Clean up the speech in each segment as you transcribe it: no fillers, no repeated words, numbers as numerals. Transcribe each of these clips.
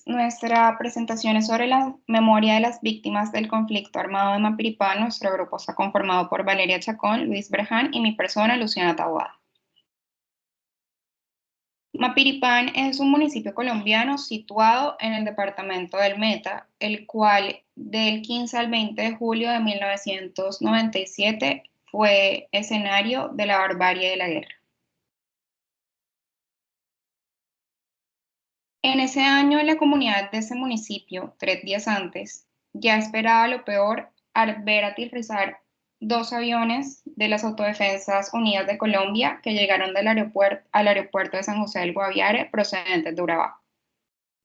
Nuestra presentación es sobre la memoria de las víctimas del conflicto armado de Mapiripán. Nuestro grupo está conformado por Valeria Chacón, Luis Breján y mi persona, Luciana Taboada. Mapiripán es un municipio colombiano situado en el departamento del Meta, el cual del 15 al 20 de julio de 1997 fue escenario de la barbarie de la guerra. En ese año, la comunidad de ese municipio, 3 días antes, ya esperaba lo peor al ver aterrizar 2 aviones de las Autodefensas Unidas de Colombia que llegaron al aeropuerto de San José del Guaviare procedentes de Urabá.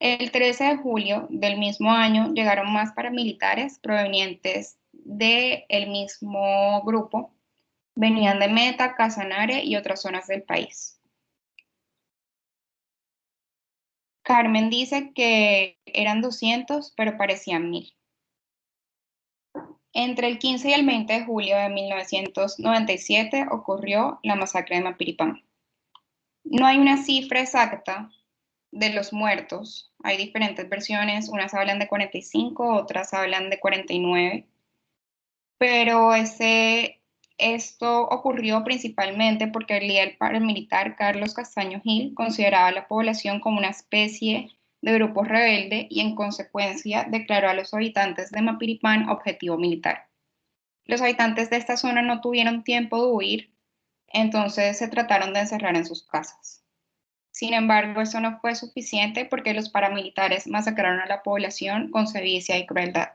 El 13 de julio del mismo año llegaron más paramilitares provenientes del mismo grupo, venían de Meta, Casanare y otras zonas del país. Carmen dice que eran 200, pero parecían 1000. Entre el 15 y el 20 de julio de 1997 ocurrió la masacre de Mapiripán. No hay una cifra exacta de los muertos. Hay diferentes versiones, unas hablan de 45, otras hablan de 49, pero esto ocurrió principalmente porque el líder paramilitar Carlos Castaño Gil consideraba a la población como una especie de grupo rebelde y en consecuencia declaró a los habitantes de Mapiripán objetivo militar. Los habitantes de esta zona no tuvieron tiempo de huir, entonces se trataron de encerrar en sus casas. Sin embargo, eso no fue suficiente porque los paramilitares masacraron a la población con sevicia y crueldad.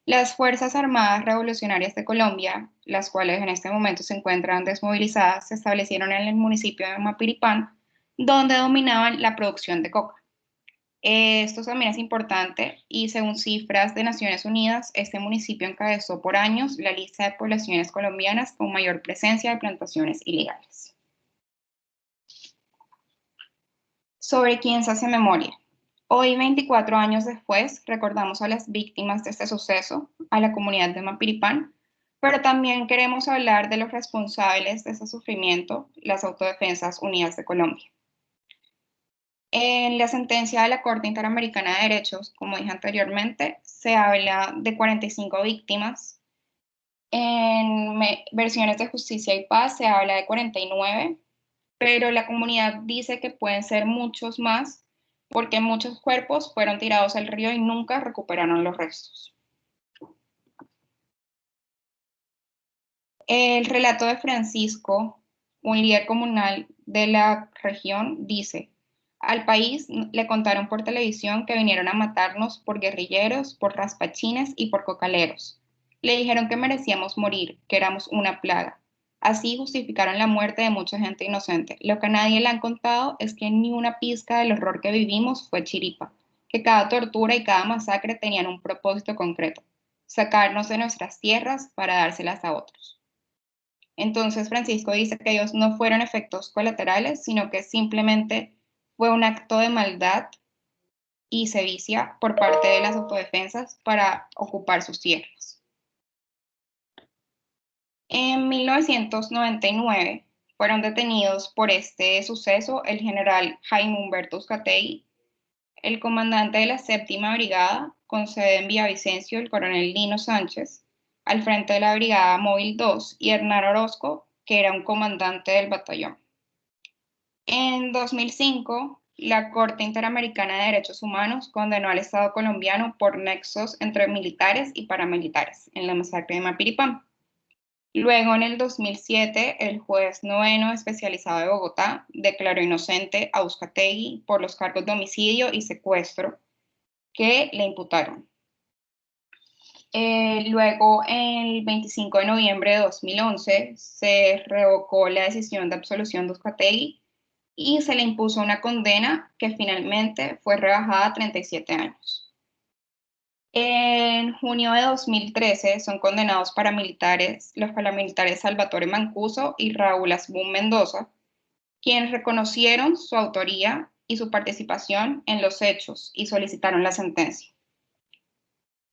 Las Fuerzas Armadas Revolucionarias de Colombia, las cuales en este momento se encuentran desmovilizadas, se establecieron en el municipio de Mapiripán, donde dominaban la producción de coca. Esto también es importante y según cifras de Naciones Unidas, este municipio encabezó por años la lista de poblaciones colombianas con mayor presencia de plantaciones ilegales. ¿Sobre quién se hace memoria? Hoy, 24 años después, recordamos a las víctimas de este suceso, a la comunidad de Mapiripán, pero también queremos hablar de los responsables de ese sufrimiento, las Autodefensas Unidas de Colombia. En la sentencia de la Corte Interamericana de Derechos, como dije anteriormente, se habla de 45 víctimas. En versiones de Justicia y Paz se habla de 49, pero la comunidad dice que pueden ser muchos más porque muchos cuerpos fueron tirados al río y nunca recuperaron los restos. El relato de Francisco, un líder comunal de la región, dice: al país le contaron por televisión que vinieron a matarnos por guerrilleros, por raspachines y por cocaleros. Le dijeron que merecíamos morir, que éramos una plaga. Así justificaron la muerte de mucha gente inocente. Lo que a nadie le han contado es que ni una pizca del horror que vivimos fue chiripa, que cada tortura y cada masacre tenían un propósito concreto: sacarnos de nuestras tierras para dárselas a otros. Entonces Francisco dice que ellos no fueron efectos colaterales, sino que simplemente fue un acto de maldad y sevicia por parte de las autodefensas para ocupar sus tierras. En 1999 fueron detenidos por este suceso el general Jaime Humberto Uzcategui, el comandante de la séptima brigada, con sede en Villavicencio, el coronel Lino Sánchez, al frente de la Brigada Móvil 2, y Hernán Orozco, que era un comandante del batallón. En 2005, la Corte Interamericana de Derechos Humanos condenó al Estado colombiano por nexos entre militares y paramilitares en la masacre de Mapiripán. Luego, en el 2007, el juez noveno especializado de Bogotá declaró inocente a Uzcategui por los cargos de homicidio y secuestro que le imputaron. Luego, el 25 de noviembre de 2011, se revocó la decisión de absolución de Uzcategui y se le impuso una condena que finalmente fue rebajada a 37 años. En junio de 2013 son condenados los paramilitares Salvatore Mancuso y Raúl Asbun Mendoza, quienes reconocieron su autoría y su participación en los hechos y solicitaron la sentencia.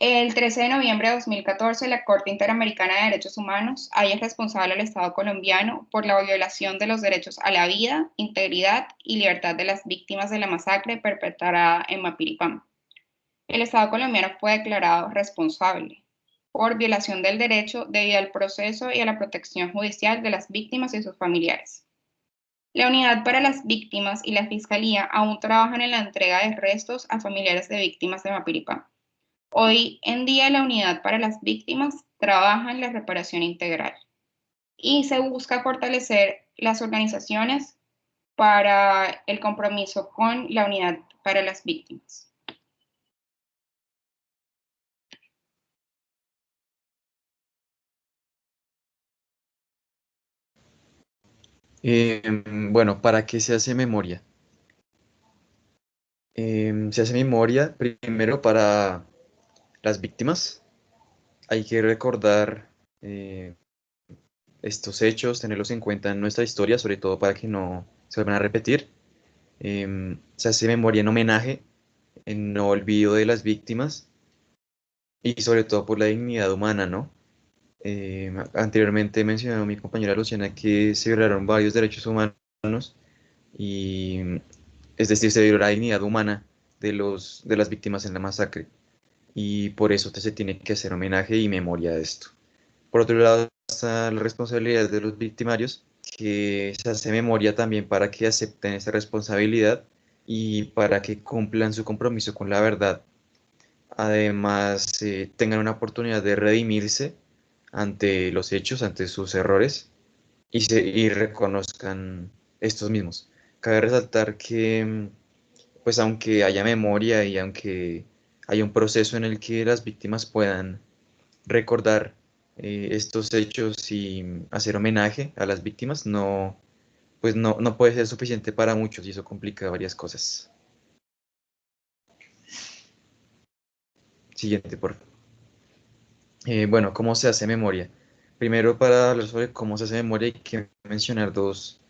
El 13 de noviembre de 2014, la Corte Interamericana de Derechos Humanos halla responsable al Estado colombiano por la violación de los derechos a la vida, integridad y libertad de las víctimas de la masacre perpetrada en Mapiripán. El Estado colombiano fue declarado responsable por violación del derecho debido al proceso y a la protección judicial de las víctimas y sus familiares. La Unidad para las Víctimas y la Fiscalía aún trabajan en la entrega de restos a familiares de víctimas de Mapiripán. Hoy en día la Unidad para las Víctimas trabaja en la reparación integral y se busca fortalecer las organizaciones para el compromiso con la Unidad para las Víctimas. Bueno, ¿para qué se hace memoria? Se hace memoria primero para las víctimas. Hay que recordar eh, estos hechos, tenerlos en cuenta en nuestra historia, sobre todo para que no se vuelvan a repetir. Se hace memoria en homenaje, en no olvido de las víctimas y sobre todo por la dignidad humana, ¿no? Anteriormente mencionó mi compañera Luciana que se violaron varios derechos humanos y es decir, se violó la dignidad humana de las víctimas en la masacre y por eso se tiene que hacer homenaje y memoria de esto. Por otro lado está la responsabilidad de los victimarios, que se hace memoria también para que acepten esa responsabilidad y para que cumplan su compromiso con la verdad. Además, tengan una oportunidad de redimirse ante los hechos, ante sus errores y reconozcan estos mismos. Cabe resaltar que, pues aunque haya memoria y aunque haya un proceso en el que las víctimas puedan recordar estos hechos y hacer homenaje a las víctimas, no, pues no puede ser suficiente para muchos y eso complica varias cosas. Siguiente, por favor. Bueno, ¿cómo se hace memoria? Primero, para hablar sobre cómo se hace memoria, hay que mencionar dos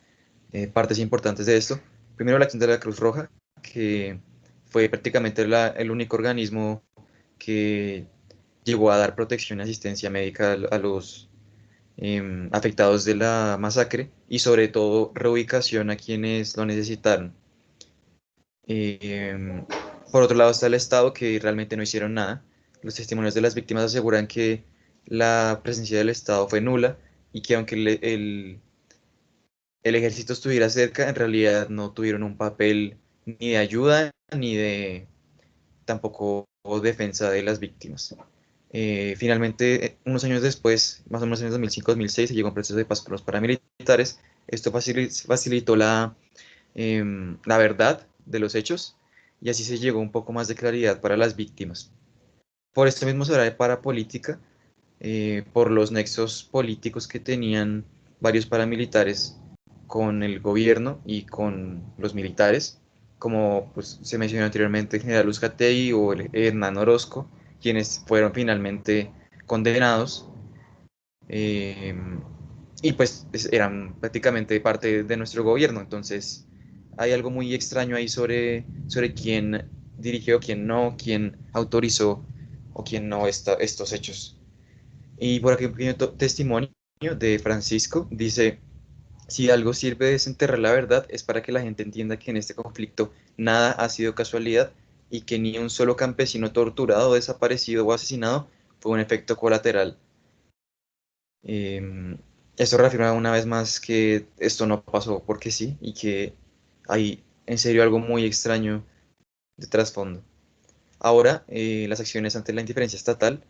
partes importantes de esto. Primero, la acción de la Cruz Roja, que fue prácticamente el único organismo que llegó a dar protección y asistencia médica a los afectados de la masacre y sobre todo reubicación a quienes lo necesitaron. Em, por otro lado está el Estado, que realmente no hicieron nada. Los testimonios de las víctimas aseguran que la presencia del Estado fue nula y que aunque el ejército estuviera cerca, en realidad no tuvieron un papel ni de ayuda ni de tampoco defensa de las víctimas. Finalmente, unos años después, más o menos en el 2005-2006, se llegó a un proceso de paz con los paramilitares. Esto facilitó la verdad de los hechos y así se llegó un poco más de claridad para las víctimas. Por esto mismo se habla de parapolítica, por los nexos políticos que tenían varios paramilitares con el gobierno y con los militares, como pues, se mencionó anteriormente el general Uzcategui o el Hernán Orozco, quienes fueron finalmente condenados eh, y pues eran prácticamente parte de nuestro gobierno. Entonces hay algo muy extraño ahí sobre quién dirigió, quién no, quién autorizó o quién no estos hechos. Y por aquí un pequeño testimonio de Francisco dice, si algo sirve de desenterrar la verdad es para que la gente entienda que en este conflicto nada ha sido casualidad y que ni un solo campesino torturado, desaparecido o asesinado fue un efecto colateral. Eh, Esto reafirma una vez más que esto no pasó porque sí y que hay en serio algo muy extraño de trasfondo. Ahora, las acciones ante la indiferencia estatal.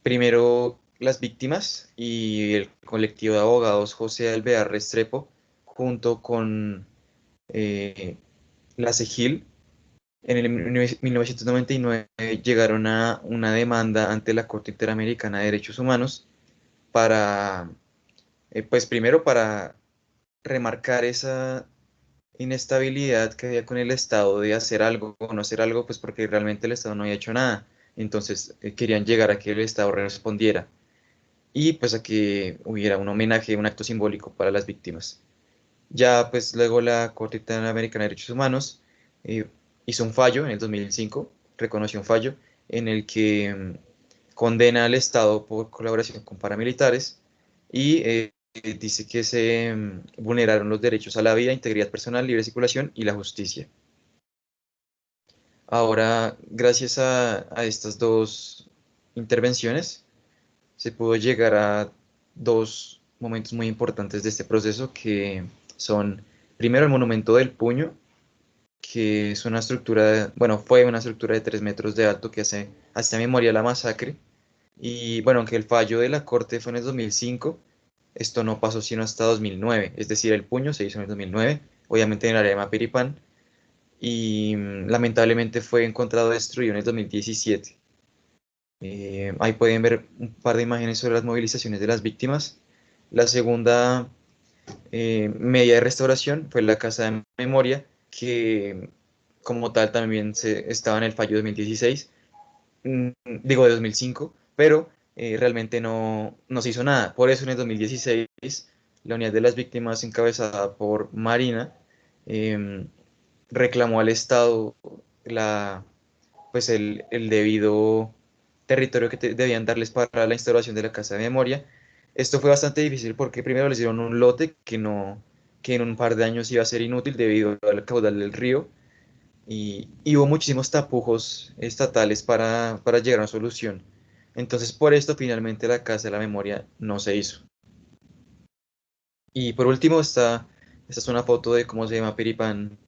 Primero, las víctimas y el colectivo de abogados José Alvear Restrepo, junto con eh, la CEGIL, en el 1999 llegaron a una demanda ante la Corte Interamericana de Derechos Humanos para, pues primero para remarcar esa inestabilidad que había con el Estado de hacer algo o no hacer algo, pues porque realmente el Estado no había hecho nada. Entonces querían llegar a que el Estado respondiera y pues a que hubiera un homenaje, un acto simbólico para las víctimas. Ya pues luego la Corte Interamericana de Derechos Humanos eh, hizo un fallo en el 2005, reconoció un fallo en el que condena al Estado por colaboración con paramilitares y dice que se vulneraron los derechos a la vida, integridad personal, libre circulación y la justicia. Ahora, gracias a estas dos intervenciones, se pudo llegar a dos momentos muy importantes de este proceso que son, primero, el monumento del puño, que es una estructura, bueno, fue una estructura de 3 metros de alto que hace memoria de la masacre. Y bueno, aunque el fallo de la Corte fue en el 2005, esto no pasó sino hasta 2009, es decir, el puño se hizo en el 2009, obviamente en el área de Mapiripán, y lamentablemente fue encontrado destruido en el 2017. Ahí pueden ver un par de imágenes sobre las movilizaciones de las víctimas. La segunda medida de restauración fue la Casa de Memoria, que como tal también estaba en el fallo de 2016, digo de 2005, pero realmente no se hizo nada. Por eso en el 2016 la Unidad de las Víctimas encabezada por Marina eh, reclamó al Estado pues el debido territorio que debían darles para la instauración de la Casa de Memoria. Esto fue bastante difícil porque primero les dieron un lote que en un par de años iba a ser inútil debido al caudal del río y hubo muchísimos tapujos estatales para llegar a una solución. Entonces, por esto finalmente la Casa de la Memoria no se hizo. Y por último, esta es una foto de cómo se llama Piripán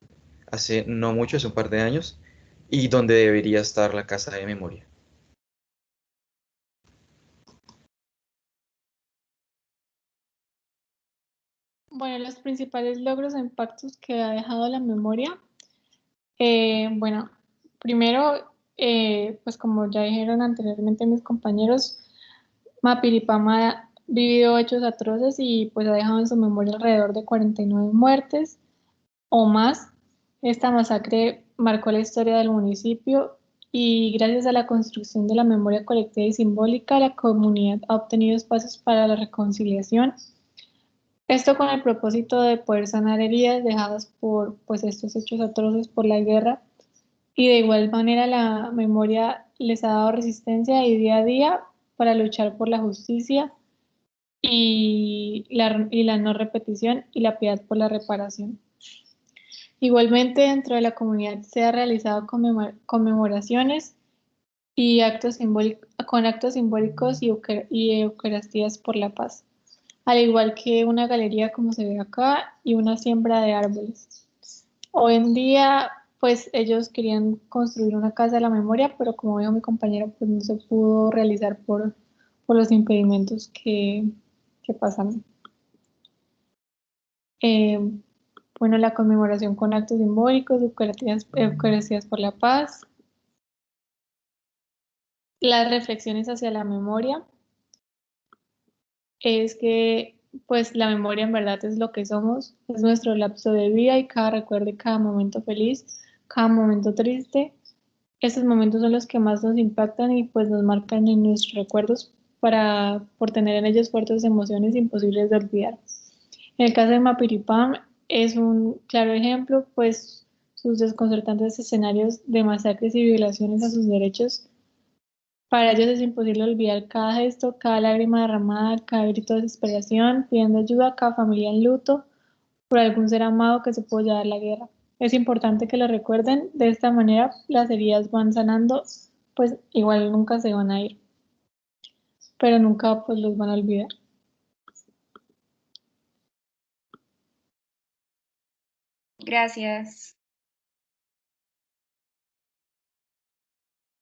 hace no mucho, hace un par de años, y donde debería estar la Casa de Memoria. Bueno, los principales logros e impactos que ha dejado la memoria. Bueno, primero, pues como ya dijeron anteriormente mis compañeros, Mapiripán ha vivido hechos atroces y pues ha dejado en su memoria alrededor de 49 muertes o más. Esta masacre marcó la historia del municipio y gracias a la construcción de la memoria colectiva y simbólica, la comunidad ha obtenido espacios para la reconciliación. Esto con el propósito de poder sanar heridas dejadas por pues, estos hechos atroces por la guerra y de igual manera la memoria les ha dado resistencia y día a día para luchar por la justicia y la no repetición y la piedad por la reparación. Igualmente dentro de la comunidad se ha realizado conmemoraciones y con actos simbólicos y eucaristías por la paz, al igual que una galería como se ve acá y una siembra de árboles. Hoy en día, pues ellos querían construir una casa de la memoria, pero como dijo mi compañero, pues no se pudo realizar por los impedimentos que pasan. Eh, bueno, la conmemoración con actos simbólicos, Eucaristías por la paz, las reflexiones hacia la memoria, es que pues la memoria en verdad es lo que somos, es nuestro lapso de vida y cada recuerdo, cada momento feliz, cada momento triste. Estos momentos son los que más nos impactan y pues nos marcan en nuestros recuerdos por tener en ellos fuertes emociones imposibles de olvidar. En el caso de Mapiripán es un claro ejemplo, pues sus desconcertantes escenarios de masacres y violaciones a sus derechos. Para ellos es imposible olvidar cada gesto, cada lágrima derramada, cada grito de desesperación, pidiendo ayuda a cada familia en luto por algún ser amado que se pudo llevar la guerra. Es importante que lo recuerden, de esta manera las heridas van sanando, pues igual nunca se van a ir, pero nunca pues los van a olvidar. Gracias.